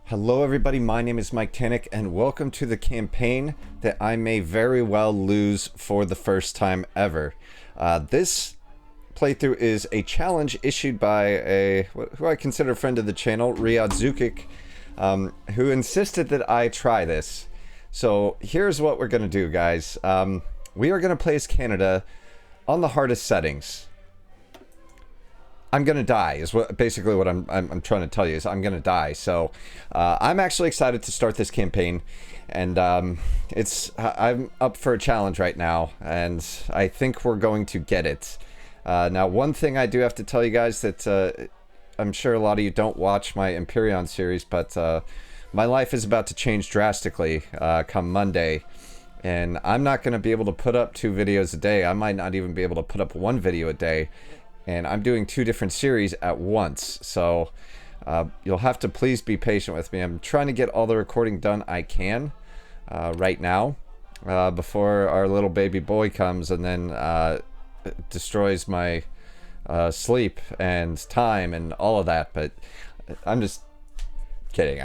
Hello everybody, my name is Mike Tannick and welcome to the campaign that I may very well lose for the first time ever. This playthrough is a challenge issued by who I consider a friend of the channel, Riyad Zukik, who insisted that I try this. So here's what we're going to do, guys. We are going to play as Canada on the hardest settings. I'm gonna die is basically what I'm trying to tell you is I'm gonna die. So I'm actually excited to start this campaign, and I'm up for a challenge right now, and I think we're going to get it. Now, one thing I do have to tell you guys that I'm sure a lot of you don't watch my Imperion series, but my life is about to change drastically come Monday, and I'm not gonna be able to put up 2 videos a day. I might not even be able to put up 1 video a day. And I'm doing 2 different series at once, so you'll have to please be patient with me. I'm trying to get all the recording done I can right now before our little baby boy comes and then destroys my sleep and time and all of that. But I'm just kidding.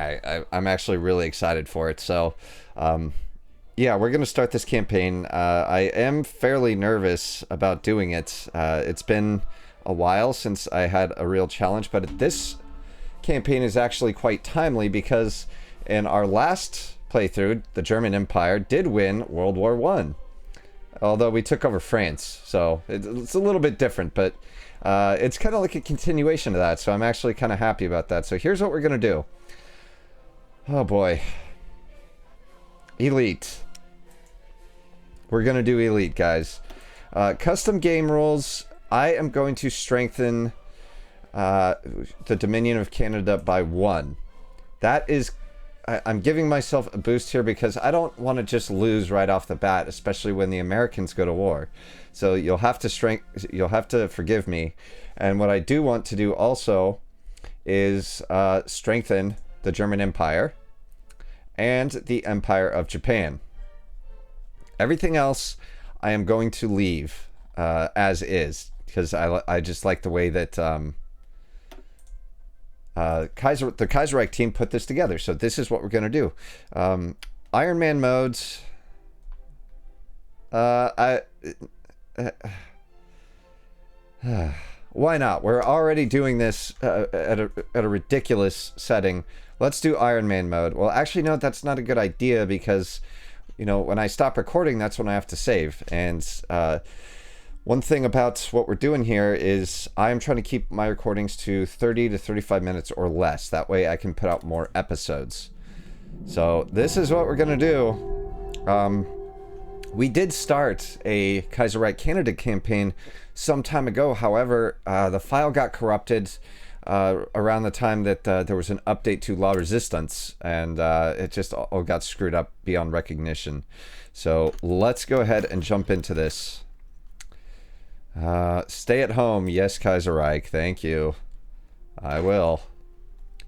I'm actually really excited for it. So yeah, we're going to start this campaign. I am fairly nervous about doing it. It's been a while since I had a real challenge, but this campaign is actually quite timely because in our last playthrough, the German Empire did win World War I. Although we took over France, so it's a little bit different, but it's kind of like a continuation of that, so I'm actually kind of happy about that. So here's what we're going to do. Oh boy. Elite. We're going to do Elite, guys. Custom game rules. I am going to strengthen the Dominion of Canada by 1. That is... I'm giving myself a boost here because I don't want to just lose right off the bat, especially when the Americans go to war. So you'll have to forgive me. And what I do want to do also is strengthen the German Empire and the Empire of Japan. Everything else I am going to leave as is, because I just like the way that the Kaiserreich team put this together. So this is what we're going to do. Ironman Modes. Why not? We're already doing this at a ridiculous setting. Let's do Ironman Mode. Well, actually, no, that's not a good idea because, you know, when I stop recording, that's when I have to save. And one thing about what we're doing here is I'm trying to keep my recordings to 30 to 35 minutes or less. That way I can put out more episodes. So this is what we're going to do. We did start a Kaiserreich Canada campaign some time ago. However, the file got corrupted around the time that there was an update to La Resistance, and it just all got screwed up beyond recognition. So let's go ahead and jump into this. Stay at home. Yes, Kaiserreich. Thank you. I will.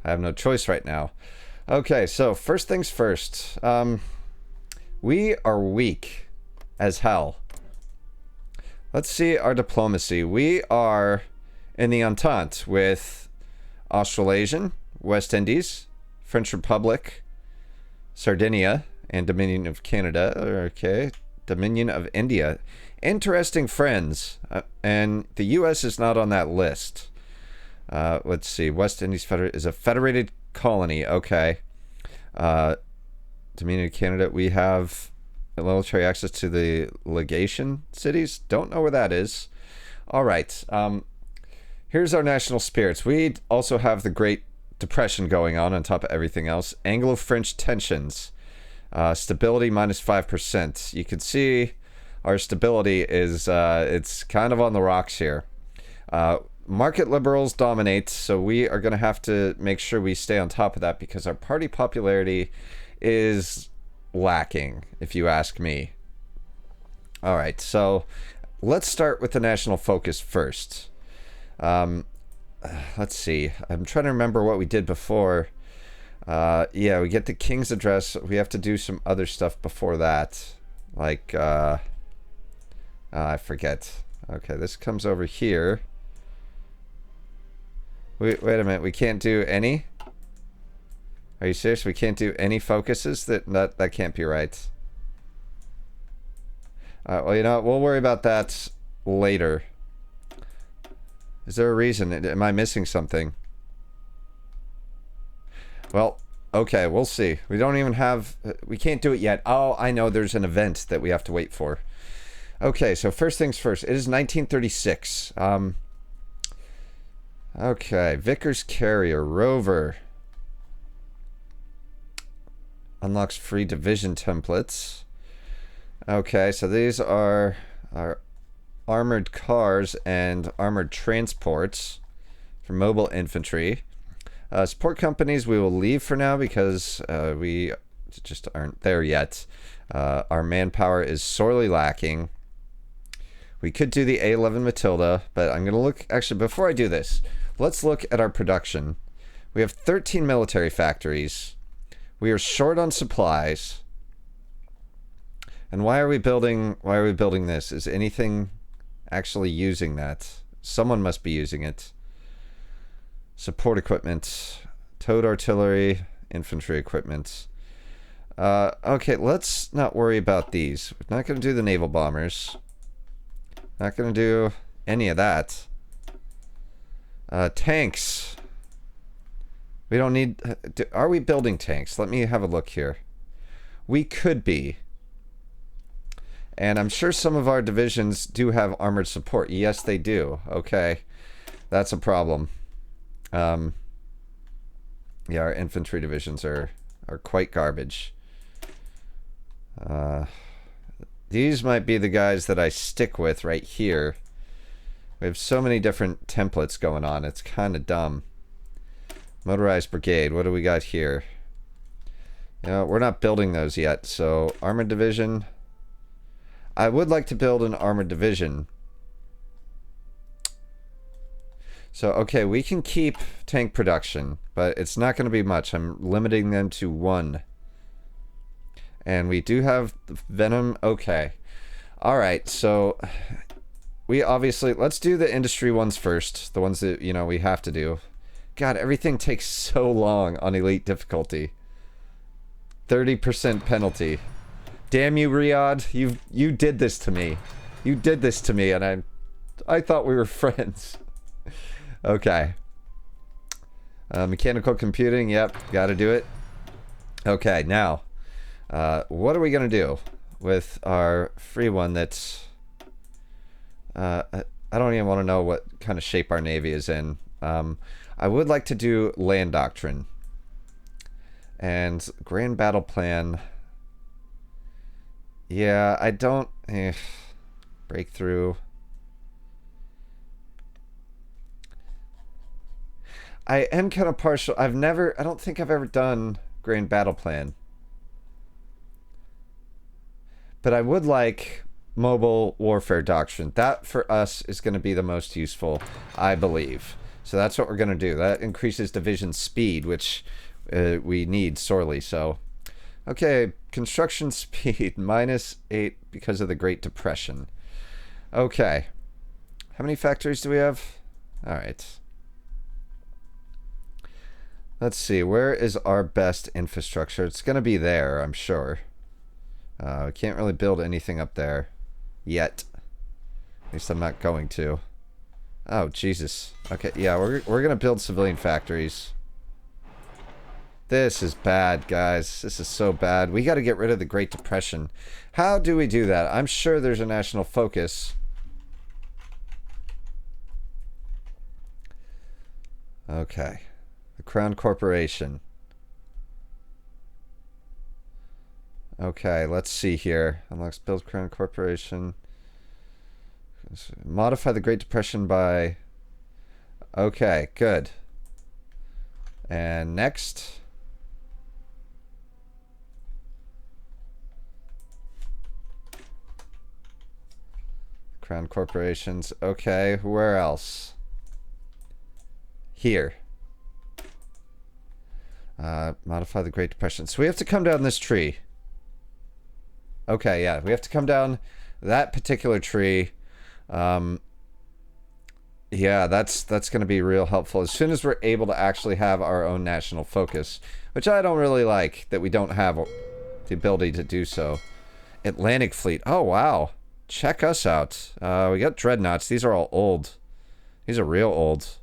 I have no choice right now. Okay, so first things first. We are weak as hell. Let's see our diplomacy. We are in the Entente with Australasian, West Indies, French Republic, Sardinia, and Dominion of Canada. Okay, Dominion of India. Interesting friends, and the U.S. is not on that list. Let's see. West Indies is a federated colony. Okay. Dominion of Canada. We have military access to the legation cities. Don't know where that is. All right. Here's our national spirits. We also have the Great Depression going on top of everything else. Anglo-French tensions. Stability minus 5%. You can see our stability is it's kind of on the rocks here. Market liberals dominate, so we are going to have to make sure we stay on top of that because our party popularity is lacking, if you ask me. All right, so let's start with the national focus first. Let's see. I'm trying to remember what we did before. Yeah, we get the King's Address. We have to do some other stuff before that. Like, I forget. Okay, this comes over here. Wait a minute. We can't do any? Are you serious? We can't do any focuses? That can't be right. Well, you know what? We'll worry about that later. Is there a reason? Am I missing something? Well, okay, we'll see. We don't even have... We can't do it yet. Oh, I know. There's an event that we have to wait for. Okay, so first things first. It is 1936. Okay, Vickers Carrier, Rover. Unlocks free division templates. Okay, so these are our armored cars and armored transports for mobile infantry. Support companies we will leave for now because we just aren't there yet. Our manpower is sorely lacking. We could do the A11 Matilda, but I'm going to look... Actually, before I do this, let's look at our production. We have 13 military factories. We are short on supplies. And why are we building this? Is anything actually using that? Someone must be using it. Support equipment, towed artillery, infantry equipment. Okay, let's not worry about these. We're not going to do the naval bombers. Not going to do any of that. Tanks. We don't need... Are we building tanks? Let me have a look here. We could be. And I'm sure some of our divisions do have armored support. Yes, they do. Okay. That's a problem. Yeah, our infantry divisions are quite garbage. These might be the guys that I stick with right here. We have so many different templates going on. It's kind of dumb. Motorized brigade. What do we got here? You know, we're not building those yet. So, armored division. I would like to build an armored division. So, okay, we can keep tank production, but it's not going to be much. I'm limiting them to 1. And we do have Venom. Okay. Alright, so we obviously... Let's do the industry ones first. The ones that, you know, we have to do. God, everything takes so long on elite difficulty. 30% penalty. Damn you, Riyadh. You did this to me. You did this to me, and I thought we were friends. Okay. Mechanical computing, yep, gotta do it. Okay, now, what are we gonna do with our free one that's... I don't even want to know what kind of shape our navy is in. I would like to do land doctrine. And grand battle plan... Yeah, I don't... breakthrough... I am kind of partial. I don't think I've ever done Grand Battle Plan. But I would like Mobile Warfare Doctrine. That, for us, is going to be the most useful, I believe. So that's what we're going to do. That increases division speed, which we need sorely. So, okay, construction speed, -8 because of the Great Depression. Okay. How many factories do we have? All right. Let's see, where is our best infrastructure? It's going to be there, I'm sure. We can't really build anything up there yet. At least I'm not going to. Oh, Jesus. Okay, yeah, we're going to build civilian factories. This is bad, guys. This is so bad. We got to get rid of the Great Depression. How do we do that? I'm sure there's a national focus. Okay. The Crown Corporation. Okay, let's see here. Unlocks build Crown Corporation. Modify the Great Depression by... Okay, good. And next. Crown Corporations. Okay, where else? Here. Modify the Great Depression. So we have to come down this tree. Okay, yeah. We have to come down that particular tree. Yeah, that's going to be real helpful as soon as we're able to actually have our own national focus, which I don't really like that we don't have the ability to do so. Atlantic Fleet. Oh, wow. Check us out. We got dreadnoughts. These are all old. These are real old.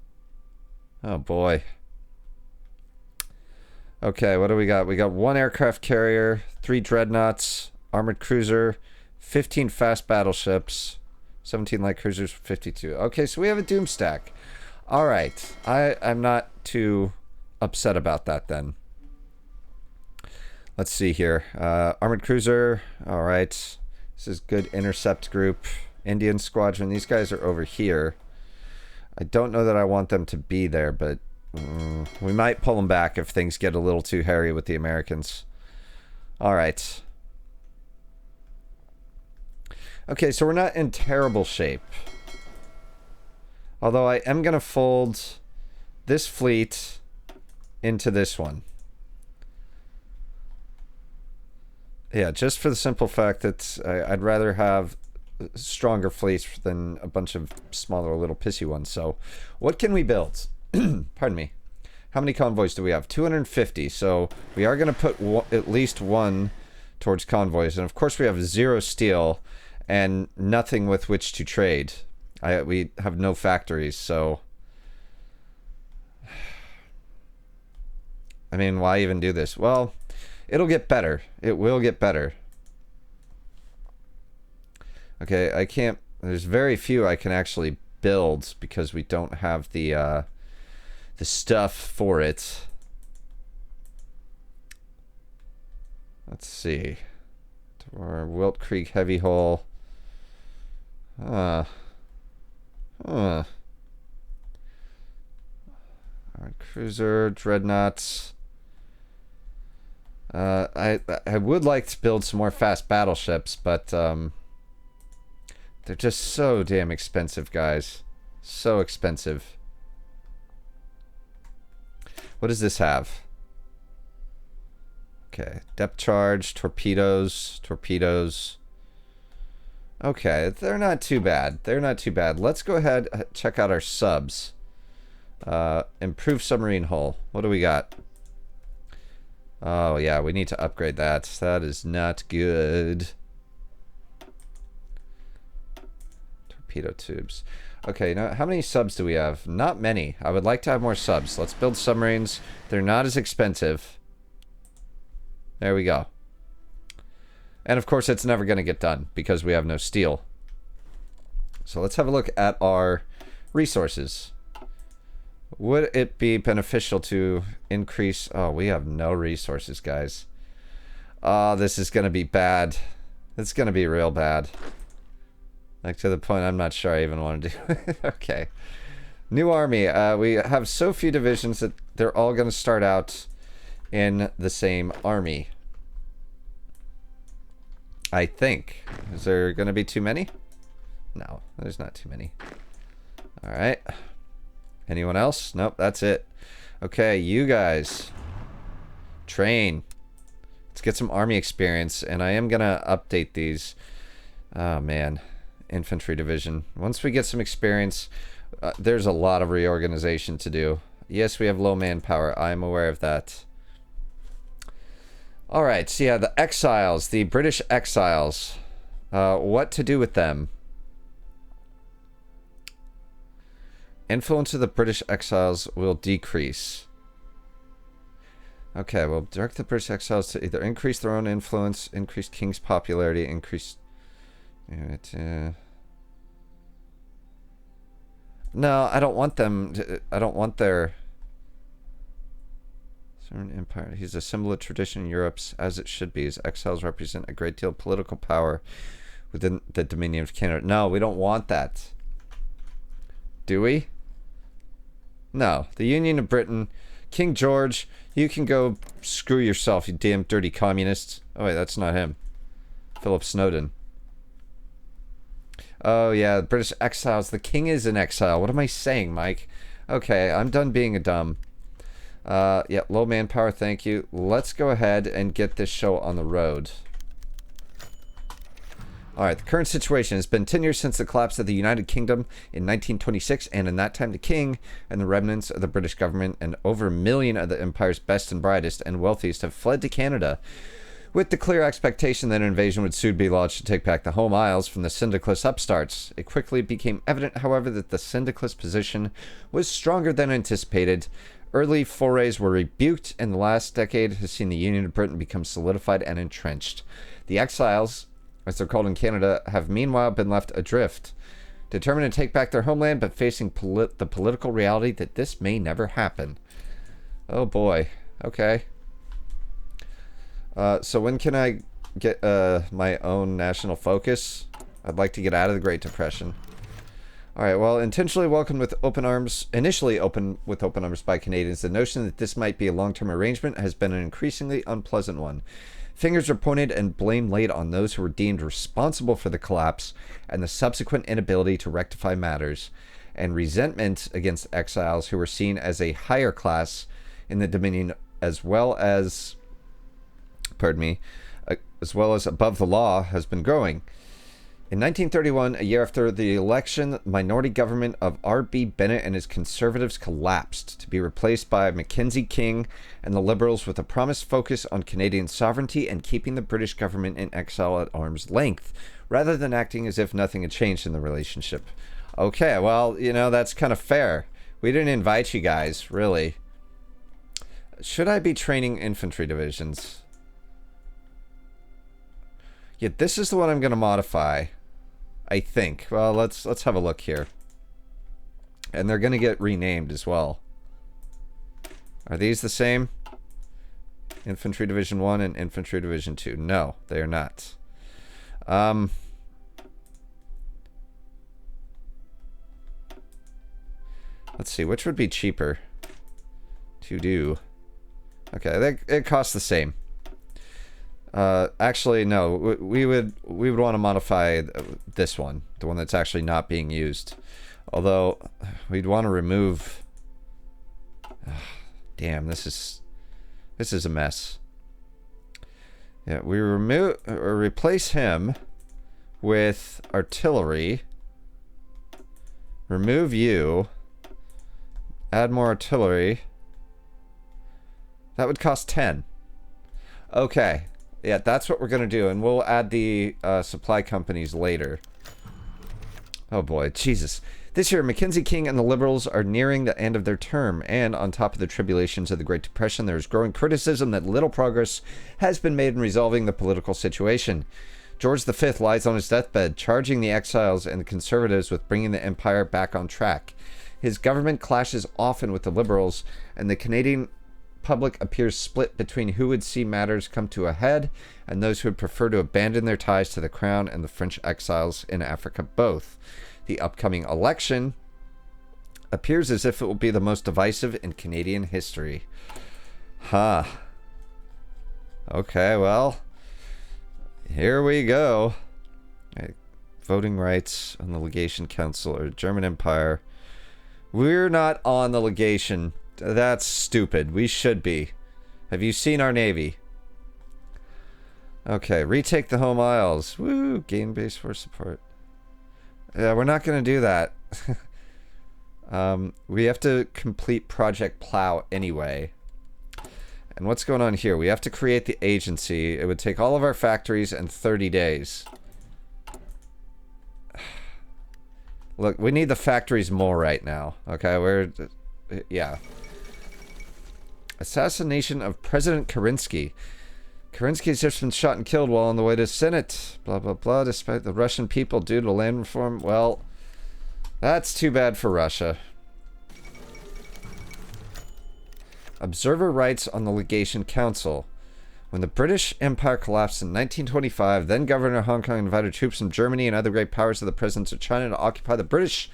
Oh, boy. Okay, what do we got? We got 1 aircraft carrier, 3 dreadnoughts, armored cruiser, 15 fast battleships, 17 light cruisers, 52. Okay, so we have a doom stack. All right. I'm not too upset about that then. Let's see here. Armored cruiser. All right. This is good intercept group. Indian squadron. These guys are over here. I don't know that I want them to be there, but we might pull them back if things get a little too hairy with the Americans. All right. Okay, so we're not in terrible shape. Although I am going to fold this fleet into this one. Yeah, just for the simple fact that I'd rather have stronger fleets than a bunch of smaller little pissy ones. So, what can we build? Pardon me. How many convoys do we have? 250. So, we are going to put at least 1 towards convoys. And of course, we have 0 steel and nothing with which to trade. We have no factories, so... I mean, why even do this? Well, it'll get better. It will get better. Okay, I can't... There's very few I can actually build because we don't have the stuff for it. Let's see. Or Wilt Creek Heavy Hull. Alright, cruiser, dreadnoughts. I would like to build some more fast battleships, but they're just so damn expensive, guys. So expensive. What does this have? Okay, depth charge, torpedoes. Okay, they're not too bad. They're not too bad. Let's go ahead and check out our subs. Improved submarine hull. What do we got? Oh, yeah, we need to upgrade that. That is not good. Torpedo tubes. Okay, now how many subs do we have? Not many. I would like to have more subs. Let's build submarines. They're not as expensive. There we go. And of course, it's never going to get done because we have no steel. So let's have a look at our resources. Would it be beneficial to increase... Oh, we have no resources, guys. Oh, this is going to be bad. It's going to be real bad. Like, to the point I'm not sure I even want to do it. Okay. New army. We have so few divisions that they're all going to start out in the same army. I think. Is there going to be too many? No, there's not too many. All right. Anyone else? Nope, that's it. Okay, you guys. Train. Let's get some army experience, and I am going to update these. Oh, man. Infantry Division. Once we get some experience, there's a lot of reorganization to do. Yes, we have low manpower. I'm aware of that. All right, so yeah, the exiles, the British exiles. What to do with them? Influence of the British exiles will decrease. Okay, we'll direct the British exiles to either increase their own influence, increase King's popularity, increase... No, I don't want them to, I don't want their... Empire. He's a symbol of tradition in Europe's as it should be. His exiles represent a great deal of political power within the Dominion of Canada. No, we don't want that. Do we? No. The Union of Britain. King George, you can go screw yourself, you damn dirty communists. Oh, wait, that's not him. Philip Snowden. Oh, yeah, British exiles. The king is in exile. What am I saying, Mike? Okay, I'm done being a dumb. Yeah, low manpower, thank you. Let's go ahead and get this show on the road. All right, the current situation has been 10 years since the collapse of the United Kingdom in 1926, and in that time the king and the remnants of the British government and over 1 million of the empire's best and brightest and wealthiest have fled to Canada, with the clear expectation that an invasion would soon be launched to take back the home isles from the syndicalist upstarts. It quickly became evident, however, that the syndicalist position was stronger than anticipated. Early forays were rebuked, and the last decade has seen the Union of Britain become solidified and entrenched. The exiles, as they're called in Canada, have meanwhile been left adrift, determined to take back their homeland, but facing the political reality that this may never happen. Oh boy. Okay. So when can I get my own national focus? I'd like to get out of the Great Depression. Alright, well, initially opened with open arms by Canadians, the notion that this might be a long-term arrangement has been an increasingly unpleasant one. Fingers are pointed and blame laid on those who were deemed responsible for the collapse and the subsequent inability to rectify matters, and resentment against exiles who were seen as a higher class in the Dominion as well as above the law has been growing. In 1931, a year after the election, the minority government of R.B. Bennett and his Conservatives collapsed, to be replaced by Mackenzie King and the Liberals with a promised focus on Canadian sovereignty and keeping the British government in exile at arm's length, rather than acting as if nothing had changed in the relationship. Okay, well, you know, that's kind of fair. We didn't invite you guys, really. Should I be training infantry divisions? Yeah, this is the one I'm going to modify, I think. Well, let's have a look here. And they're going to get renamed as well. Are these the same? Infantry Division 1 and Infantry Division 2. No, they are not. Let's see, which would be cheaper to do? Okay, it costs the same. Actually, no. We would want to modify this one, the one that's actually not being used. Although we'd want to remove. Damn, this is a mess. Yeah, we replace him with artillery. Remove you. Add more artillery. That would cost 10. Okay. Yeah, that's what we're going to do, and we'll add the supply companies later. Oh boy, Jesus. This year, Mackenzie King and the Liberals are nearing the end of their term, and on top of the tribulations of the Great Depression, there is growing criticism that little progress has been made in resolving the political situation. George V lies on his deathbed, charging the exiles and the Conservatives with bringing the empire back on track. His government clashes often with the Liberals, and the Canadian public appears split between who would see matters come to a head and those who would prefer to abandon their ties to the crown and the French exiles in Africa both. The upcoming election appears as if it will be the most divisive in Canadian history. Huh. Okay, well, here we go. Okay. Voting rights on the Legation Council or German Empire. We're not on the legation. That's stupid. We should be. Have you seen our navy? Okay, retake the home isles. Woo, gain base force support. Yeah, we're not going to do that. We have to complete Project Plow anyway. And what's going on here? We have to create the agency. It would take all of our factories and 30 days. Look, we need the factories more right now. Okay, yeah. Assassination of President Kerensky. Kerensky has just been shot and killed while on the way to Senate. Blah, blah, blah. Despite the Russian people due to land reform. Well, that's too bad for Russia. Observer rights on the Legation Council. When the British Empire collapsed in 1925, then Governor of Hong Kong invited troops from Germany and other great powers of the presence of China to occupy the British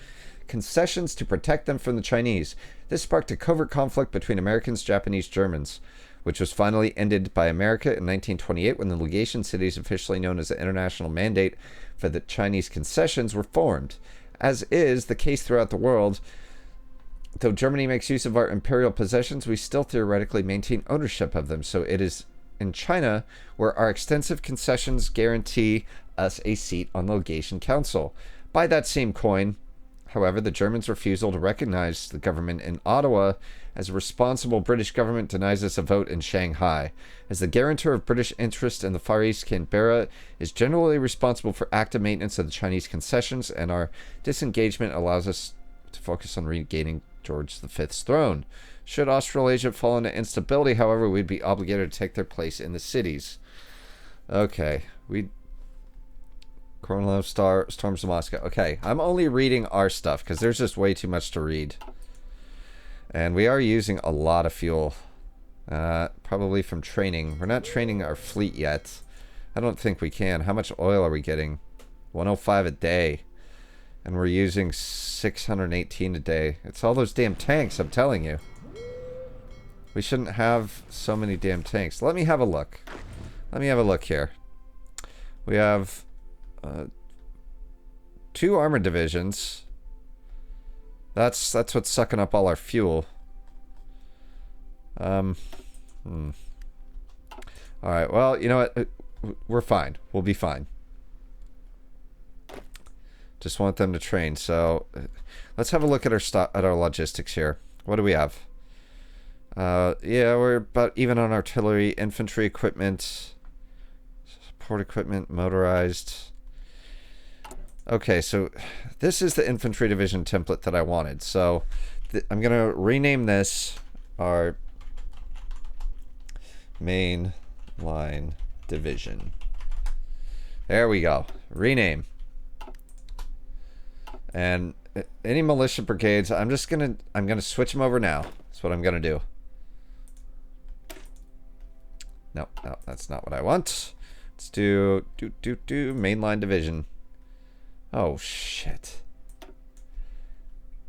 concessions to protect them from the Chinese. This sparked a covert conflict between Americans, Japanese, Germans, which was finally ended by America in 1928 when the legation cities, officially known as the International Mandate for the Chinese Concessions, were formed. As is the case throughout the world, though Germany makes use of our imperial possessions, we still theoretically maintain ownership of them, so it is in China where our extensive concessions guarantee us a seat on the Legation Council. By that same coin, however, the Germans' refusal to recognize the government in Ottawa as a responsible British government denies us a vote in Shanghai. As the guarantor of British interest in the Far East, Canberra is generally responsible for active maintenance of the Chinese concessions, and our disengagement allows us to focus on regaining George V's throne. Should Australasia fall into instability, however, we'd be obligated to take their place in the cities. Okay, Kornilov storms of Moscow. Okay, I'm only reading our stuff because there's just way too much to read. And we are using a lot of fuel. Probably from training. We're not training our fleet yet. I don't think we can. How much oil are we getting? 105 a day. And we're using 618 a day. It's all those damn tanks, I'm telling you. We shouldn't have so many damn tanks. Let me have a look. Let me have a look here. We have 2 armored divisions. That's what's sucking up all our fuel. Alright, well, you know what? We're fine. We'll be fine. Just want them to train. So let's have a look at our logistics here. What do we have? Yeah, we're about even on artillery, infantry equipment, support equipment, motorized. Okay, so this is the infantry division template that I wanted. So I'm going to rename this our main line division. There we go. Rename. And any militia brigades, I'm gonna switch them over now. That's what I'm gonna do. No, that's not what I want. Let's do mainline division. Oh shit.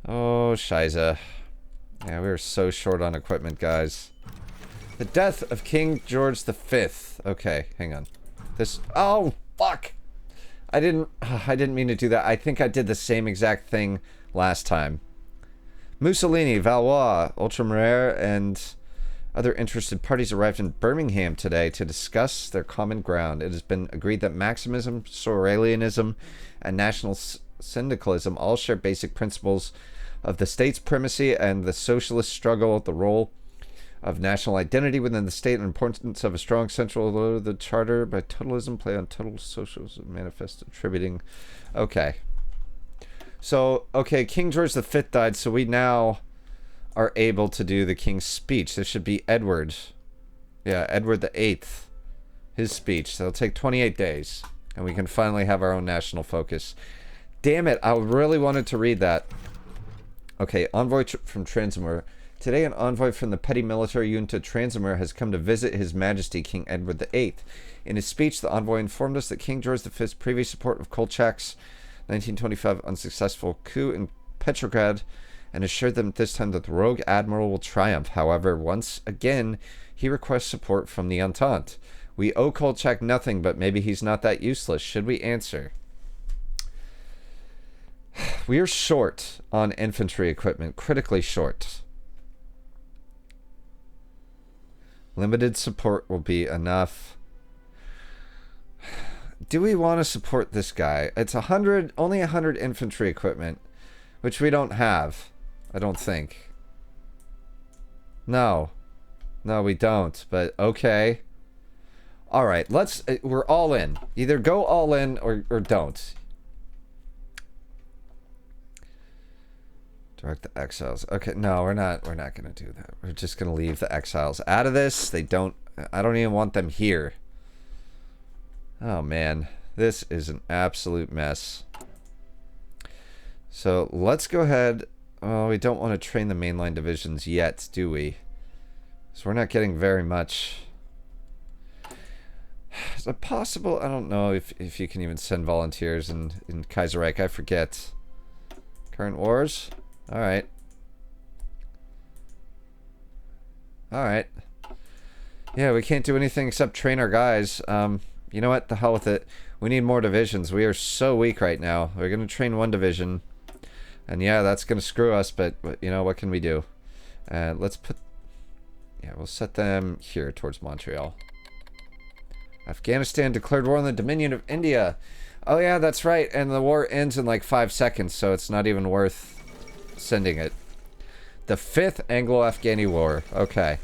Oh shiza. Yeah, we were so short on equipment, guys. The death of King George V. Okay, hang on. This. Oh fuck. I didn't mean to do that. I think I did the same exact thing last time. Mussolini, Valois, Ultramarine, and other interested parties arrived in Birmingham today to discuss their common ground. It has been agreed that Maximism, Sorelianism, and National Syndicalism all share basic principles of the state's primacy and the socialist struggle, the role of national identity within the state, and importance of a strong central the charter by totalism, play on total socialism, manifest attributing. Okay. So, okay, King George V died, so we now are able to do the King's speech. This should be Edward. Yeah, Edward VIII. His speech. So it'll take 28 days, and we can finally have our own national focus. Damn it, I really wanted to read that. Okay, envoy from Transimur. Today, an envoy from the petty military junta Transimur has come to visit His Majesty King Edward VIII. In his speech, the envoy informed us that King George V's previous support of Kolchak's 1925 unsuccessful coup in Petrograd, and assured them this time that the rogue admiral will triumph. However, once again, he requests support from the Entente. We owe Kolchak nothing, but maybe he's not that useless. Should we answer? We are short on infantry equipment, critically short. Limited support will be enough. Do we want to support this guy? It's only 100 infantry equipment, which we don't have, I don't think. No, we don't, but okay. All right, we're all in. Either go all in or don't. Direct the exiles. Okay, no, we're not going to do that. We're just going to leave the exiles out of this. I don't even want them here. Oh man, this is an absolute mess. So let's go ahead. Oh, we don't want to train the mainline divisions yet, do we? So we're not getting very much. Is it possible? I don't know if you can even send volunteers in Kaiserreich. I forget. Current wars? Alright. Alright. Yeah, we can't do anything except train our guys. You know what? The hell with it. We need more divisions. We are so weak right now. We're going to train one division. And yeah, that's going to screw us, but you know, what can we do? Let's put... Yeah, we'll set them here towards Montreal. Afghanistan declared war on the Dominion of India. Oh yeah, that's right. And the war ends in like 5 seconds, so it's not even worth sending it. The 5th Anglo-Afghani War. Okay.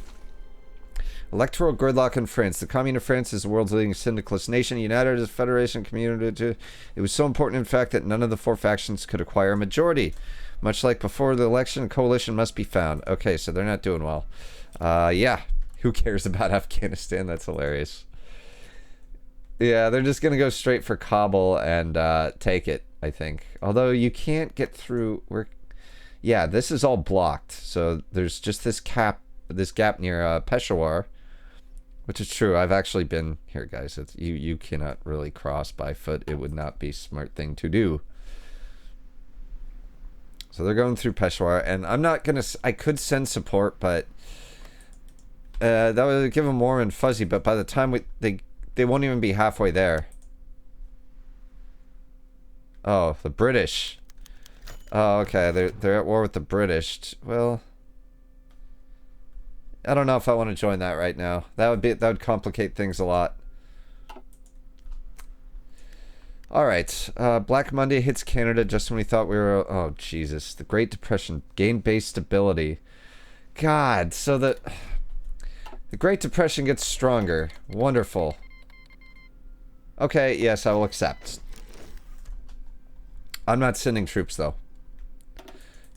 Electoral gridlock in France. The Commune of France is the world's leading syndicalist nation, united as a federation community. It was so important, in fact, that none of the 4 factions could acquire a majority. Much like before the election, a coalition must be found. Okay, so they're not doing well. Yeah. Who cares about Afghanistan? That's hilarious. Yeah, they're just going to go straight for Kabul and take it, I think. Although you can't get through... Yeah, this is all blocked. So there's just this gap near Peshawar, which is true. I've actually been here, guys. You cannot really cross by foot. It would not be a smart thing to do. So they're going through Peshawar, and I'm not going to... I could send support, but... that would give them warm and fuzzy, but by the time they won't even be halfway there. Oh, the British. Oh, okay. They're at war with the British. Well, I don't know if I want to join that right now. That would complicate things a lot. All right. Black Monday hits Canada just when we thought we were... Oh, Jesus. The Great Depression gained base stability. God, so the Great Depression gets stronger. Wonderful. Okay, yes, I will accept. I'm not sending troops, though.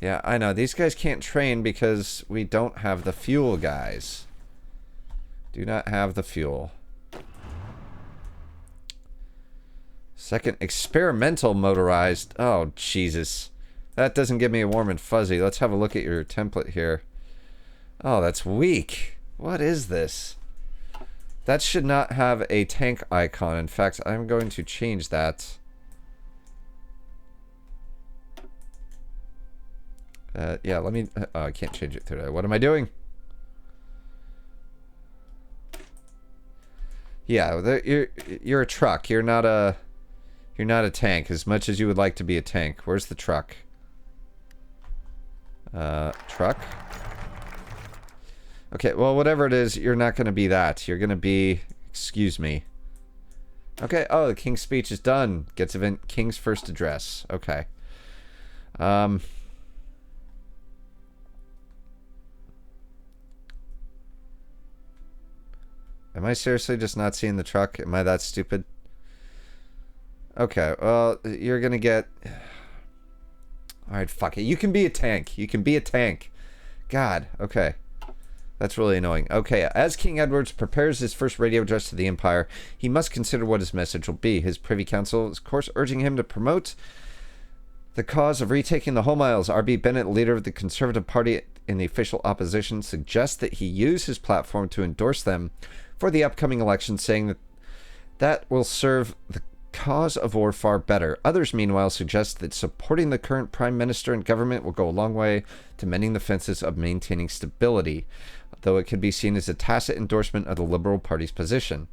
Yeah, I know. These guys can't train because we don't have the fuel, guys. Do not have the fuel. Second, experimental motorized. Oh, Jesus. That doesn't give me a warm and fuzzy. Let's have a look at your template here. Oh, that's weak. What is this? That should not have a tank icon. In fact, I'm going to change that. Yeah, let me... Oh, I can't change it today. What am I doing? Yeah, you're a truck. You're not a tank, as much as you would like to be a tank. Where's the truck? Truck? Okay, well, whatever it is, you're not going to be that. You're going to be... Excuse me. Okay, oh, the King's speech is done. Gets event King's first address. Okay. Am I seriously just not seeing the truck? Am I that stupid? Okay, well, you're gonna get... Alright, fuck it. You can be a tank. You can be a tank. God, okay. That's really annoying. Okay, as King Edward prepares his first radio address to the Empire, he must consider what his message will be. His Privy Council is, of course, urging him to promote the cause of retaking the Home Isles. R.B. Bennett, leader of the Conservative Party in the official opposition, suggests that he use his platform to endorse them for the upcoming election, saying that will serve the cause of war far better. Others, meanwhile, suggest that supporting the current Prime Minister and government will go a long way to mending the fences of maintaining stability, though it could be seen as a tacit endorsement of the Liberal Party's position.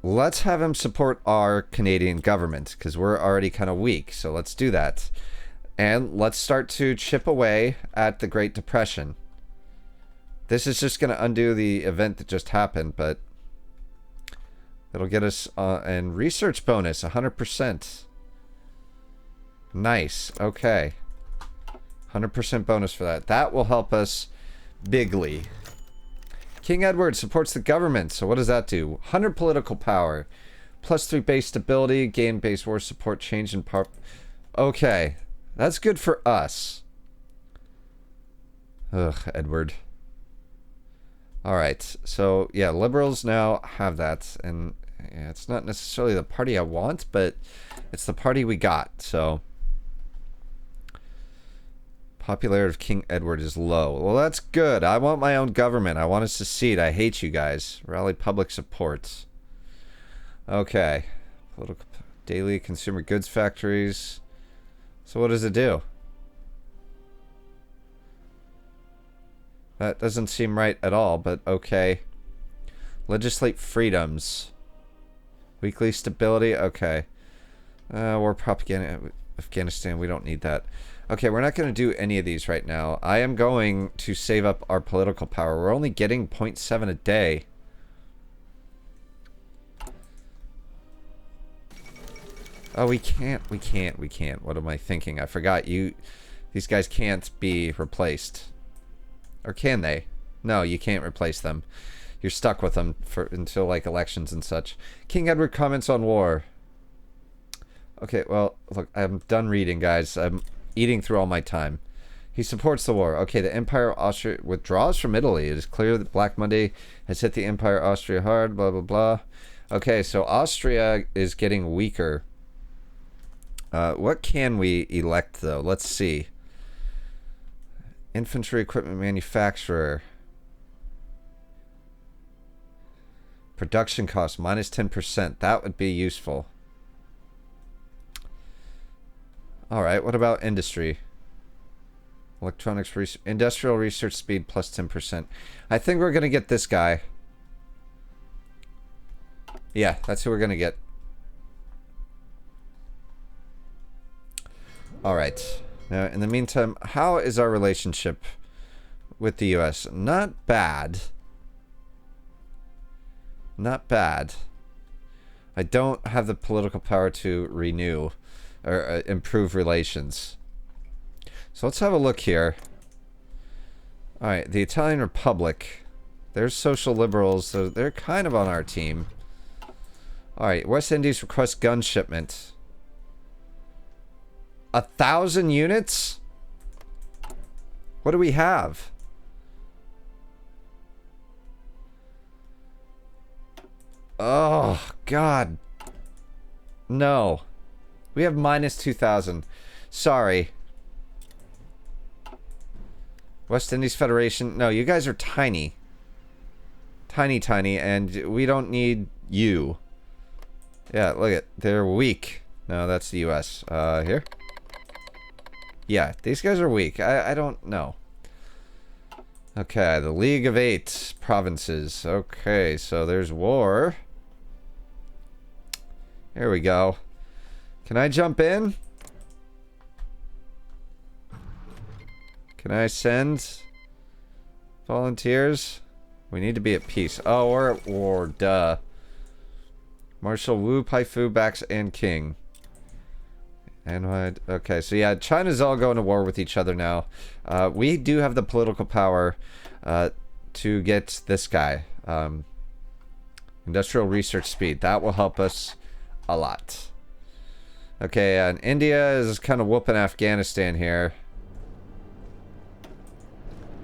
Let's have him support our Canadian government, because we're already kind of weak, so let's do that. And let's start to chip away at the Great Depression. This is just going to undo the event that just happened, but it'll get us an research bonus, 100%. Nice, okay. 100% bonus for that. That will help us bigly. King Edward supports the government, so what does that do? 100 political power. +3 base stability, gain base war support, change in power. Okay, that's good for us. Ugh, Edward. Alright, so yeah, Liberals now have that, and yeah, it's not necessarily the party I want, but it's the party we got, so... Popularity of King Edward is low. Well, that's good. I want my own government. I want to secede. I hate you guys. Rally public support. Okay. Political daily consumer goods factories. So what does it do? That doesn't seem right at all, but okay. Legislate freedoms. Weekly stability. Okay. War propaganda. Afghanistan. We don't need that. Okay, we're not going to do any of these right now. I am going to save up our political power. We're only getting 0.7 a day. Oh, we can't. What am I thinking? I forgot you. These guys can't be replaced. Or can they? No, you can't replace them. You're stuck with them until, like, elections and such. King Edward comments on war. Okay, well, look, I'm done reading, guys. I'm eating through all my time. He supports the war. Okay, the Empire of Austria withdraws from Italy. It is clear that Black Monday has hit the Empire of Austria hard, blah, blah, blah. Okay, so Austria is getting weaker. What can we elect, though? Let's see. Infantry equipment manufacturer. Production cost minus 10%. That would be useful. Alright, what about industry? Electronics research, industrial research speed plus 10%. I think we're going to get this guy. Yeah, that's who we're going to get. Alright. Now, in the meantime, how is our relationship with the US? Not bad. Not bad. I don't have the political power to renew or improve relations. So let's have a look here. Alright, the Italian Republic. They're social liberals, so they're kind of on our team. Alright, West Indies requests gun shipment. 1,000 units? What do we have? Oh, God. No. We have minus 2,000. Sorry. West Indies Federation. No, you guys are tiny. Tiny, tiny, and we don't need you. Yeah, look at. They're weak. No, that's the US. Here? Yeah, these guys are weak. I don't know. Okay, the League of Eight provinces. Okay, so there's war. Here we go. Can I jump in? Can I send volunteers? We need to be at peace. Oh, we're at war. Duh. Marshal Wu Paifu backs and King. And okay, so yeah, China's all going to war with each other now. We do have the political power to get this guy. Industrial research speed. That will help us a lot. Okay, and India is kind of whooping Afghanistan here.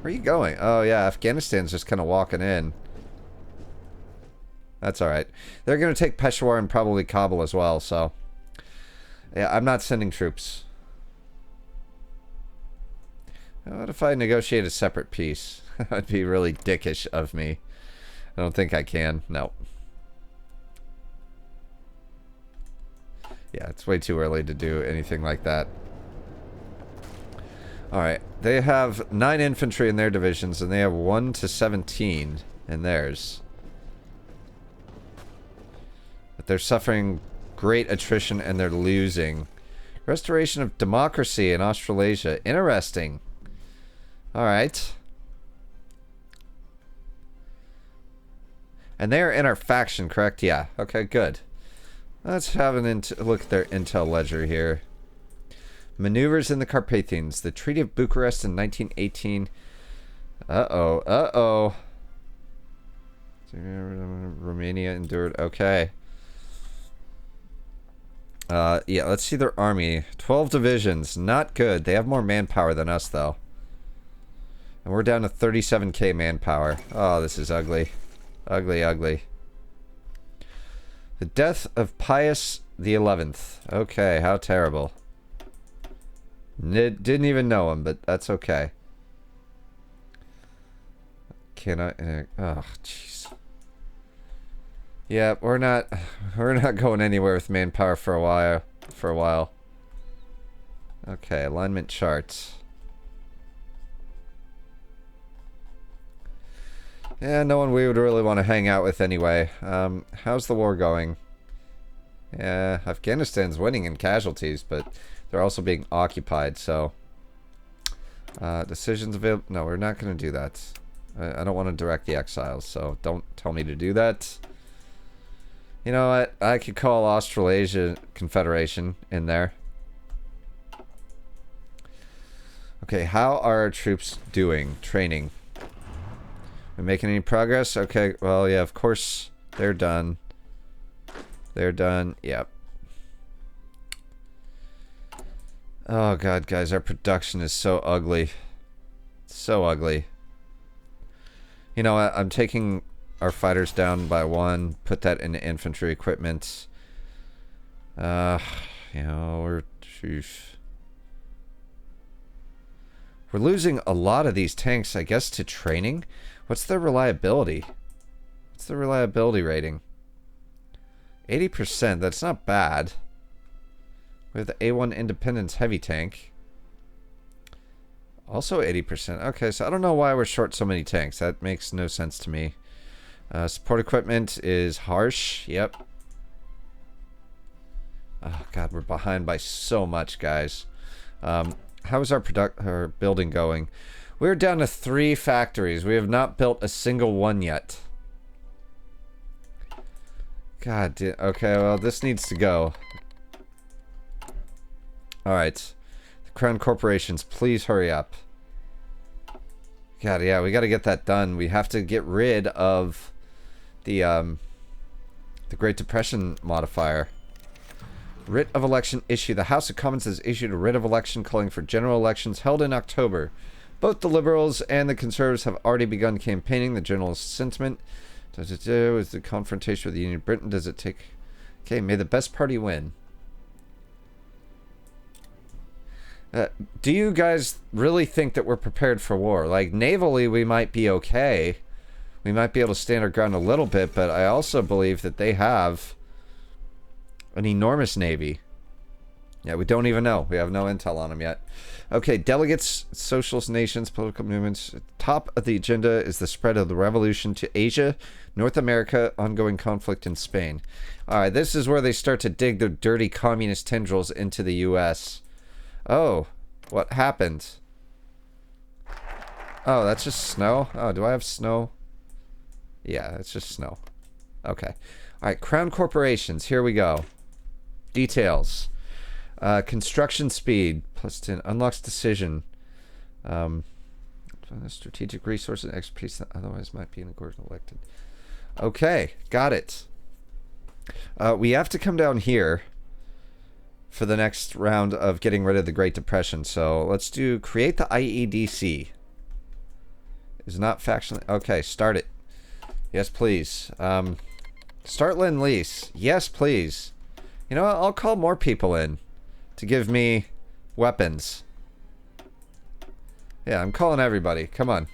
Where are you going? Oh yeah, Afghanistan's just kind of walking in. That's alright. They're going to take Peshawar and probably Kabul as well, so... Yeah, I'm not sending troops. What if I negotiate a separate peace? That'd be really dickish of me. I don't think I can. No. Yeah, it's way too early to do anything like that. Alright, they have 9 infantry in their divisions, and they have 1 to 17 in theirs. But they're suffering great attrition, and they're losing. Restoration of democracy in Australasia. Interesting. Alright. And they're in our faction, correct? Yeah. Okay, good. Let's have an look at their intel ledger here. Maneuvers in the Carpathians. The Treaty of Bucharest in 1918. Uh-oh. Uh-oh. Romania endured. Okay. Yeah, let's see their army. 12 divisions. Not good. They have more manpower than us, though. And we're down to 37k manpower. Oh, this is ugly. Ugly, ugly. The death of Pius the 11th. Okay, how terrible. Didn't even know him, but that's okay. Can I... oh, jeez. Yeah, we're not going anywhere with manpower for a while. Okay, alignment charts. Yeah, no one we would really want to hang out with anyway. How's the war going? Yeah, Afghanistan's winning in casualties, but they're also being occupied, so Decisions available. No, we're not going to do that. I don't want to direct the exiles, so don't tell me to do that. You know what? I could call Australasia Confederation in there. Okay, how are our troops doing? Training. We making any progress? Okay, well, yeah, of course they're done. They're done. Yep. Oh, God, guys, our production is so ugly. So ugly. You know what? I'm taking our fighters down by 1. Put that into infantry equipment. You know, we're losing a lot of these tanks, I guess, to training. What's their reliability? What's the reliability rating? 80%. That's not bad. We have the A1 Independence heavy tank. Also 80%. Okay, so I don't know why we're short so many tanks. That makes no sense to me. Support equipment is harsh. Yep. Oh, God, we're behind by so much, guys. How is our building going? We're down to 3 factories. We have not built a single one yet. God, okay, well, this needs to go. Alright. The Crown Corporations, please hurry up. God, yeah, we gotta get that done. We have to get rid of the Great Depression modifier. Writ of Election issue. The House of Commons has issued a writ of election calling for general elections held in October. Both the Liberals and the Conservatives have already begun campaigning. The general sentiment is the confrontation with the Union of Britain. Does it take... Okay, may the best party win. Do you guys really think that we're prepared for war? Like, navally, we might be okay. We might be able to stand our ground a little bit, but I also believe that they have an enormous navy. Yeah, we don't even know. We have no intel on them yet. Okay, delegates, socialist nations, political movements. Top of the agenda is the spread of the revolution to Asia, North America, ongoing conflict in Spain. Alright, this is where they start to dig the dirty communist tendrils into the U.S. Oh, what happened? Oh, that's just snow? Oh, do I have snow? Yeah, it's just snow. Okay. Alright, Crown Corporations. Here we go. Details. Construction speed. +10. Unlocks decision. Strategic resources and expertise that otherwise might be in accord elected. Okay, got it. We have to come down here for the next round of getting rid of the Great Depression. So let's do create the IEDC. Is not faction. Okay, start it. Yes, please. Start Lend-Lease. Yes, please. You know what? I'll call more people in to give me weapons. Yeah, I'm calling everybody. Come on.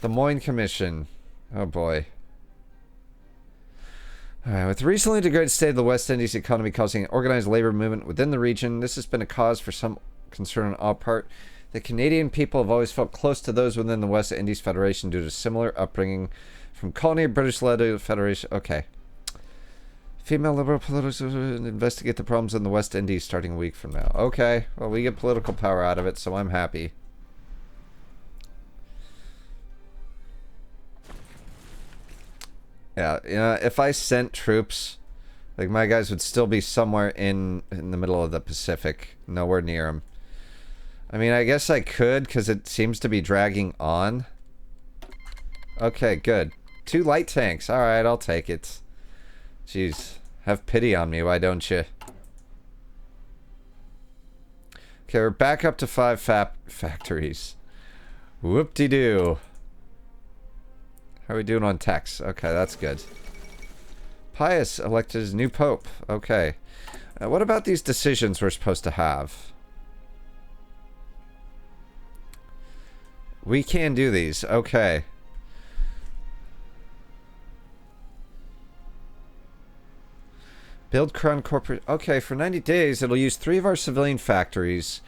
The Moyne Commission. Oh boy. Alright, with the recently degraded state of the West Indies economy causing an organized labor movement within the region, this has been a cause for some concern on our part. The Canadian people have always felt close to those within the West Indies Federation due to similar upbringing from colony British-led Federation. Okay. Female liberal politics investigate the problems in the West Indies starting a week from now. Okay. Well, we get political power out of it, so I'm happy. Yeah, you know, if I sent troops, like, my guys would still be somewhere in the middle of the Pacific, nowhere near them. I mean, I guess I could, because it seems to be dragging on. Okay, good. 2 light tanks. Alright, I'll take it. Jeez, have pity on me, why don't you? Okay, we're back up to 5 factories. Whoop-de-doo. How are we doing on tax? Okay, that's good. Pius elected as new pope. Okay. What about these decisions we're supposed to have? We can do these. Okay. Build Crown Corporate. Okay, for 90 days, it'll use 3 of our civilian factories.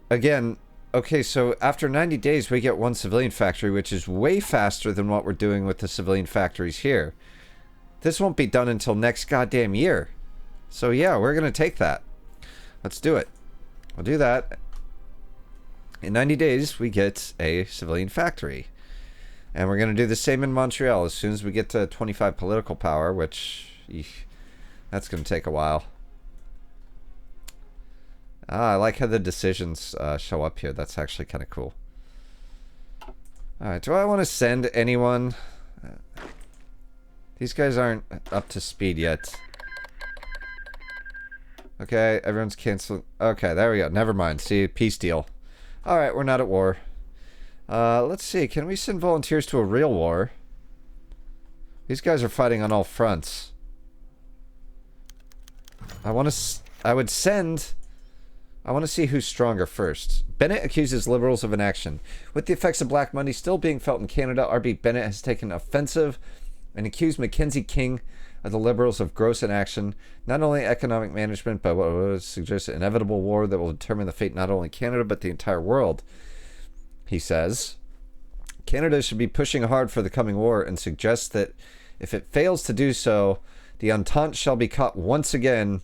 Again... Okay, so after 90 days, we get 1 civilian factory, which is way faster than what we're doing with the civilian factories here. This won't be done until next goddamn year. So yeah, we're going to take that. Let's do it. We'll do that. In 90 days, we get a civilian factory. And we're going to do the same in Montreal as soon as we get to 25 political power, which, that's going to take a while. I like how the decisions show up here. That's actually kind of cool. Alright, do I want to send anyone? These guys aren't up to speed yet. Okay, everyone's canceling. Okay, there we go. Never mind. See, peace deal. Alright, we're not at war. Let's see. Can we send volunteers to a real war? These guys are fighting on all fronts. I want to see who's stronger first. Bennett accuses Liberals of inaction. With the effects of black money still being felt in Canada, R.B. Bennett has taken offensive and accused Mackenzie King of the Liberals of gross inaction, not only economic management, but what would suggest an inevitable war that will determine the fate not only of Canada, but the entire world. He says, Canada should be pushing hard for the coming war and suggests that if it fails to do so, the Entente shall be caught once again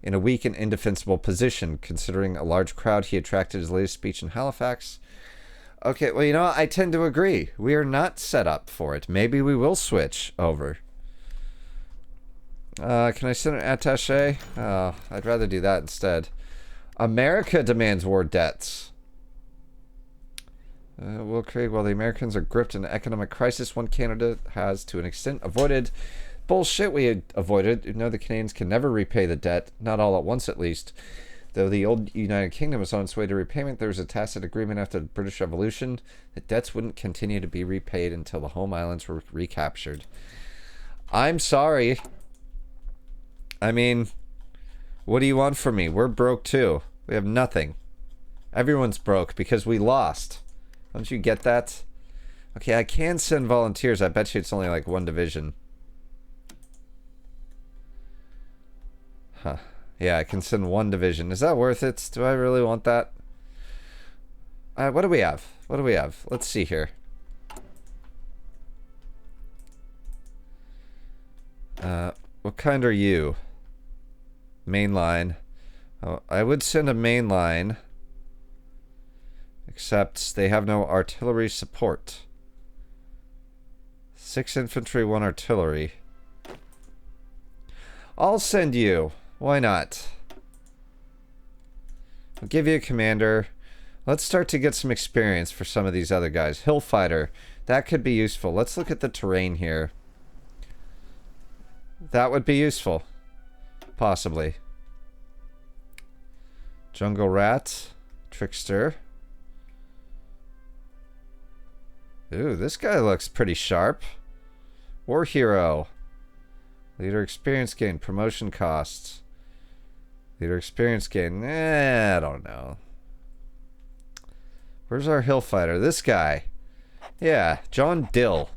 in a weak and indefensible position, considering a large crowd he attracted his latest speech in Halifax. Okay, well, you know, I tend to agree. We are not set up for it. Maybe we will switch over. Can I send an attaché? Oh, I'd rather do that instead. America demands war debts. Will Craig, while the Americans are gripped in an economic crisis, one Canada has, to an extent, avoided bullshit we had avoided. You know, the Canadians can never repay the debt, not all at once at least. Though the old United Kingdom was on its way to repayment, there was a tacit agreement after the British Revolution that debts wouldn't continue to be repaid until the home islands were recaptured. I'm sorry. I mean, what do you want from me? We're broke too. We have nothing. Everyone's broke because we lost. Don't you get that? Okay, I can send volunteers. I bet you it's only like one division. Huh. Yeah, I can send one division. Is that worth it? Do I really want that? What do we have? What do we have? Let's see here. What kind are you? Mainline. Oh, I would send a mainline. Except they have no artillery support. 6 infantry, 1 artillery. I'll send you. Why not? I'll give you a commander. Let's start to get some experience for some of these other guys. Hill fighter. That could be useful. Let's look at the terrain here. That would be useful. Possibly. Jungle rat. Trickster. Ooh, this guy looks pretty sharp. War hero. Leader experience gain. Promotion costs. Leader experience gain. I don't know. Where's our hill fighter? This guy. Yeah, John Dill.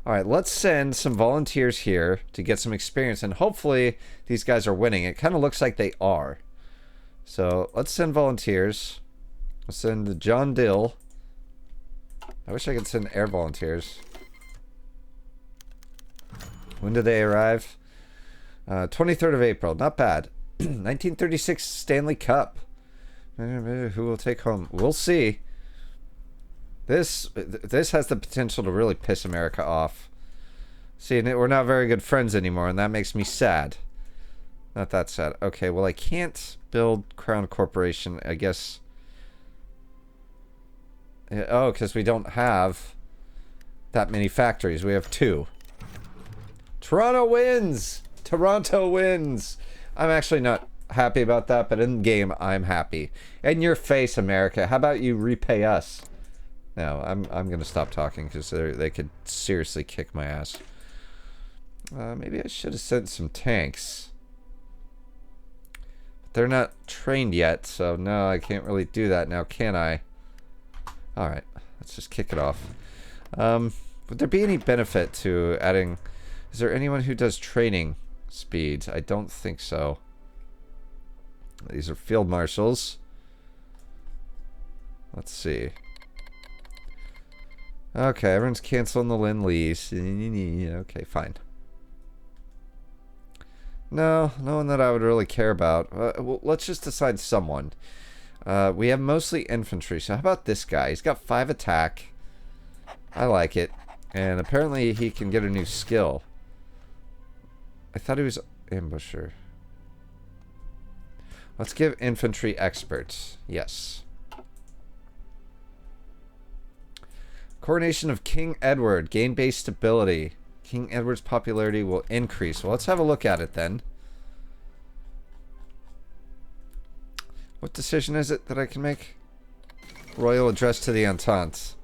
Alright, let's send some volunteers here to get some experience. And hopefully these guys are winning. It kind of looks like they are. So let's send volunteers. Let's send the John Dill. I wish I could send air volunteers. When do they arrive? 23rd of April. Not bad. 1936 Stanley Cup. Who will take home? We'll see. This has the potential to really piss America off. See, we're not very good friends anymore, and that makes me sad. Not that sad. Okay, well, I can't build Crown Corporation, I guess. Oh, because we don't have that many factories. We have 2. Toronto wins! Toronto wins! I'm actually not happy about that, but in game, I'm happy. In your face, America. How about you repay us? No, I'm going to stop talking because they could seriously kick my ass. Maybe I should have sent some tanks. But they're not trained yet, so no, I can't really do that now, can I? Alright, let's just kick it off. Would there be any benefit to adding... Is there anyone who does training speeds? I don't think so. These are field marshals. Let's see. Okay, everyone's canceling the Lend-Lease. Okay, fine. No one that I would really care about. Well, let's just decide someone. We have mostly infantry, so how about this guy? He's got 5 attack. I like it. And apparently he can get a new skill. I thought he was ambusher. Let's give infantry experts. Yes. Coronation of King Edward. Gain base stability. King Edward's popularity will increase. Well, let's have a look at it then. What decision is it that I can make? Royal address to the Entente.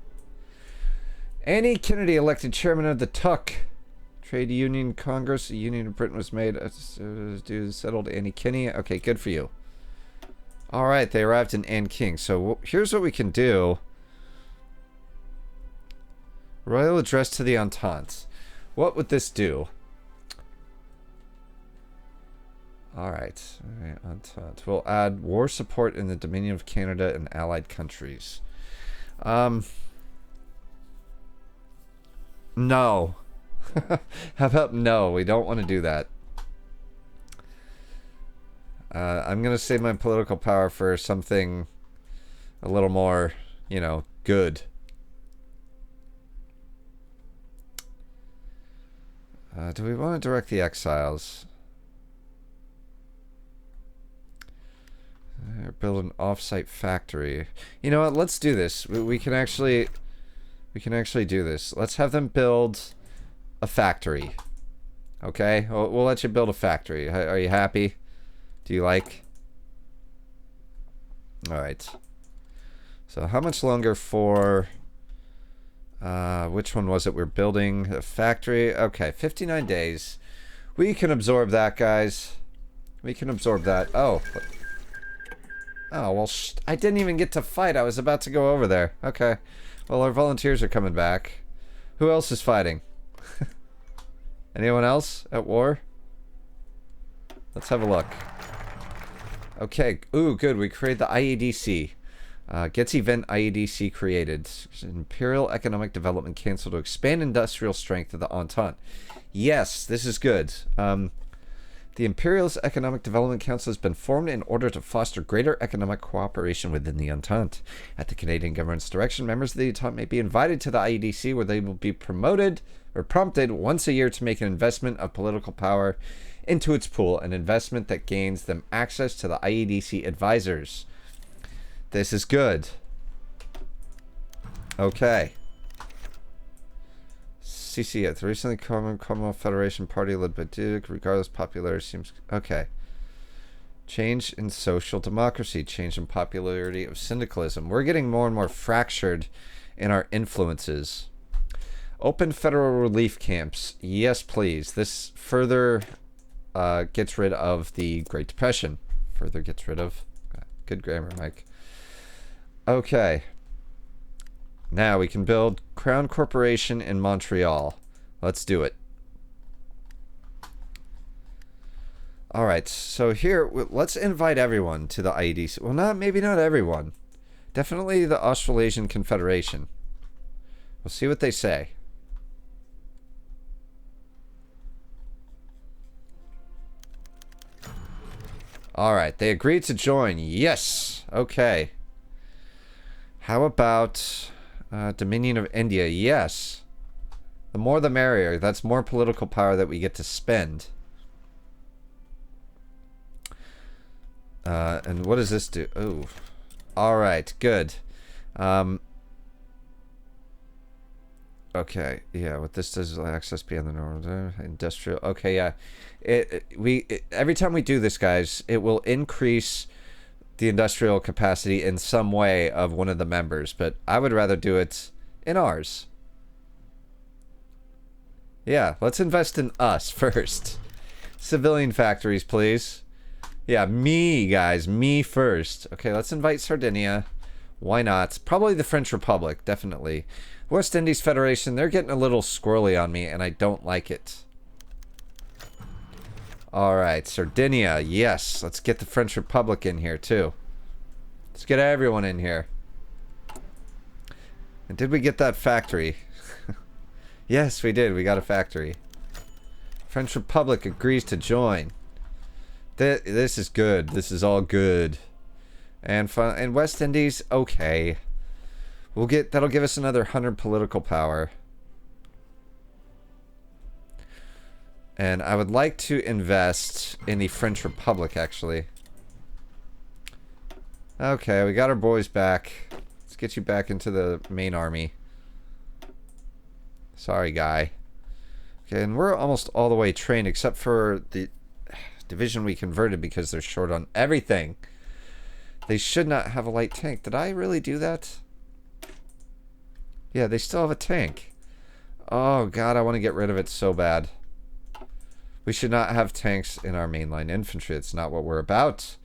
Annie Kennedy elected chairman of the TUC. Trade Union Congress. The Union of Britain was made. Settled Annie Kinney. Okay, good for you. Alright, they arrived in Anking. So here's what we can do. Royal address to the Entente. What would this do? Alright. Entente. We'll add war support in the Dominion of Canada and allied countries. No. How about no? We don't want to do that. I'm going to save my political power for something a little more, you know, good. Do we want to direct the exiles? Build an off-site factory. You know what? Let's do this. We can actually do this. Let's have them build a factory. Okay? We'll let you build a factory. Are you happy? Do you like? Alright. So how much longer for... which one was it? We're building a factory. Okay, 59 days. We can absorb that, guys. We can absorb that. Oh. Oh, well, I didn't even get to fight. I was about to go over there. Okay. Well, our volunteers are coming back. Who else is fighting? Anyone else at war? Let's have a look. Okay. Ooh, good. We create the IEDC. Gets event IEDC created. Imperial Economic Development Council to expand industrial strength of the Entente. Yes, this is good. The Imperial's Economic Development Council has been formed in order to foster greater economic cooperation within the Entente. At the Canadian government's direction, members of the Entente may be invited to the IEDC, where they will be promoted or prompted once a year to make an investment of political power into its pool, an investment that gains them access to the IEDC advisors. This is good. Okay. CCF, the recently Commonwealth Federation Party led by Duke, regardless popularity seems... Okay. Change in social democracy. Change in popularity of syndicalism. We're getting more and more fractured in our influences. Open federal relief camps. Yes, please. This further gets rid of the Great Depression. Further gets rid of... Good grammar, Mike. Okay. Now we can build Crown Corporation in Montreal. Let's do it. Alright, so here, let's invite everyone to the IEDC. Well, maybe not everyone. Definitely the Australasian Confederation. We'll see what they say. Alright, they agreed to join. Yes! Okay. How about... Dominion of India, yes. The more the merrier. That's more political power that we get to spend. And what does this do? Oh. Alright, good. Okay, yeah, what this does is access beyond the normal industrial. Okay, yeah. Every time we do this, guys, it will increase the industrial capacity in some way of one of the members, but I would rather do it in ours. Yeah, let's invest in us first. Civilian factories, please. Yeah, me, guys. Me first. Okay, let's invite Sardinia. Why not? Probably the French Republic, definitely. West Indies Federation, they're getting a little squirrely on me, and I don't like it. Alright, Sardinia, yes. Let's get the French Republic in here, too. Let's get everyone in here. And did we get that factory? Yes, we did. We got a factory. French Republic agrees to join. This is good. This is all good. And West Indies, okay. That'll give us another 100 political power. And I would like to invest in the French Republic, actually. Okay, we got our boys back. Let's get you back into the main army. Sorry, guy. Okay, and we're almost all the way trained, except for the division we converted because they're short on everything. They should not have a light tank. Did I really do that? Yeah, they still have a tank. Oh, God, I want to get rid of it so bad. We should not have tanks in our mainline infantry. It's not what we're about.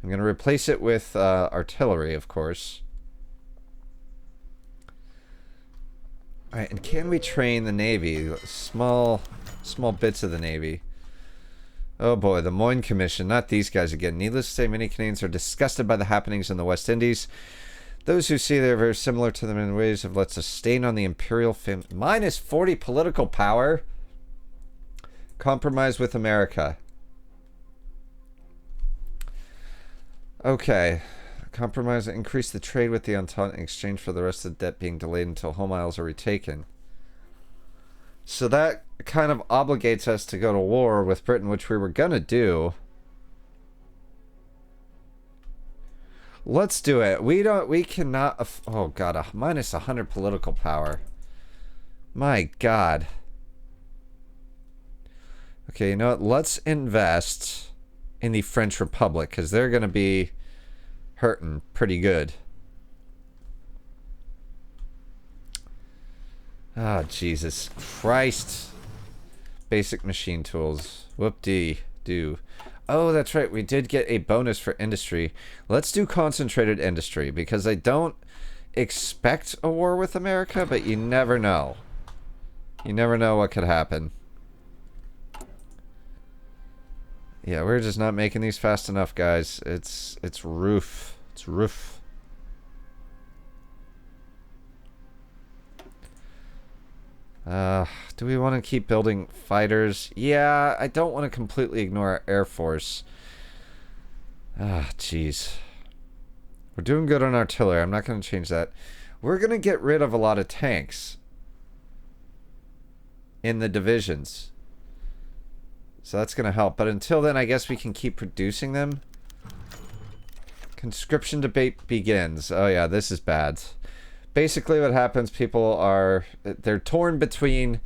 I'm going to replace it with artillery, of course. Alright, and can we train the Navy? Small bits of the Navy. Oh boy, the Moyne Commission. Not these guys again. Needless to say, many Canadians are disgusted by the happenings in the West Indies. Those who see they are very similar to them in ways of let's sustain on the imperial family. Minus 40 political power. Compromise with America. Okay. Compromise and increase the trade with the Entente in exchange for the rest of the debt being delayed until home isles are retaken. So that kind of obligates us to go to war with Britain, which we were going to do. Let's do it. We cannot... Oh, God. Minus 100 political power. My God. Okay, you know what? Let's invest in the French Republic, because they're going to be hurting pretty good. Ah, Jesus Christ. Basic machine tools. Whoop-dee-doo. Oh, that's right. We did get a bonus for industry. Let's do concentrated industry, because I don't expect a war with America, but you never know. You never know what could happen. Yeah, we're just not making these fast enough, guys. It's roof. It's roof. Do we want to keep building fighters? Yeah, I don't want to completely ignore our Air Force. Ah, jeez. We're doing good on artillery. I'm not going to change that. We're going to get rid of a lot of tanks in the divisions. So that's going to help. But until then, I guess we can keep producing them. Conscription debate begins. Oh, yeah, this is bad. Basically, what happens, they're torn between,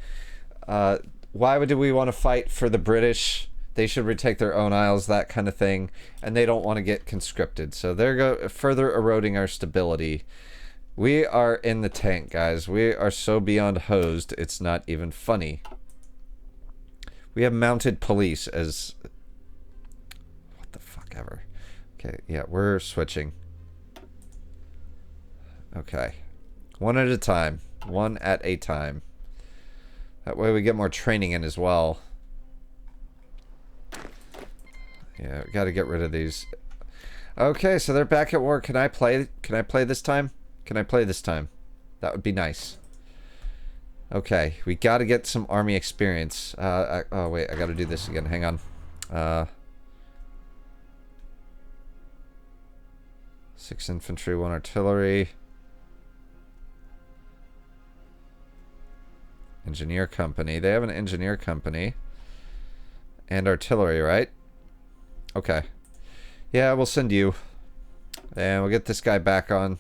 why do we want to fight for the British? They should retake their own isles, that kind of thing. And they don't want to get conscripted. So they're further eroding our stability. We are in the tank, guys. We are so beyond hosed, it's not even funny. We have mounted police as... What the fuck ever. Okay, yeah, we're switching. Okay. One at a time. One at a time. That way we get more training in as well. Yeah, we gotta get rid of these. Okay, so they're back at war. Can I play? Can I play this time? Can I play this time? That would be nice. Okay, we gotta get some army experience. Oh wait, I gotta do this again. Hang on. 6 infantry, 1 artillery. Engineer company. They have an engineer company. And artillery, right? Okay. Yeah, we'll send you. And we'll get this guy back on.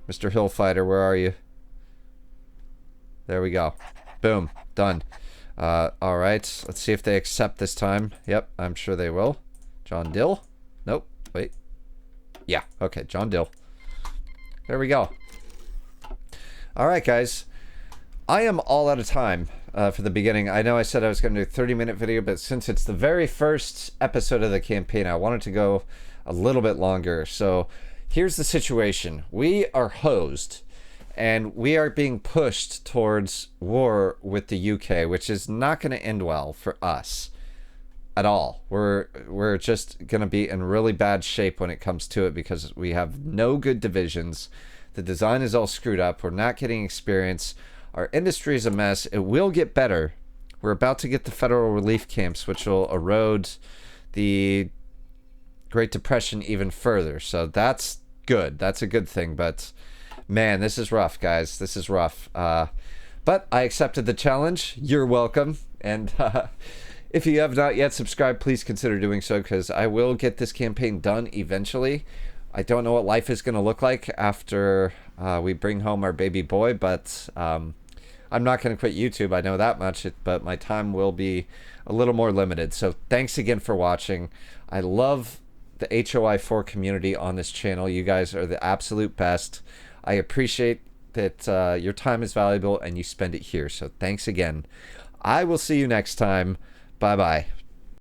Mr. Hillfighter, where are you? There we go. Boom. Done. Alright. Let's see if they accept this time. Yep, I'm sure they will. John Dill? Nope. Wait. Yeah. Okay, John Dill. There we go. Alright, guys. I am all out of time for the beginning. I know I said I was going to do a 30-minute video, but since it's the very first episode of the campaign, I wanted to go a little bit longer. So here's the situation. We are hosed, and we are being pushed towards war with the UK, which is not going to end well for us at all. We're just going to be in really bad shape when it comes to it because we have no good divisions. The design is all screwed up. We're not getting experience. Our industry is a mess. It will get better. We're about to get the federal relief camps, which will erode the Great Depression even further. So that's good. That's a good thing. But man, this is rough, guys. This is rough. But I accepted the challenge. You're welcome. And if you have not yet subscribed, please consider doing so, because I will get this campaign done eventually. I don't know what life is going to look like after we bring home our baby boy, but I'm not going to quit YouTube. I know that much, but my time will be a little more limited. So thanks again for watching. I love the HOI4 community on this channel. You guys are the absolute best. I appreciate that your time is valuable and you spend it here. So thanks again. I will see you next time. Bye-bye.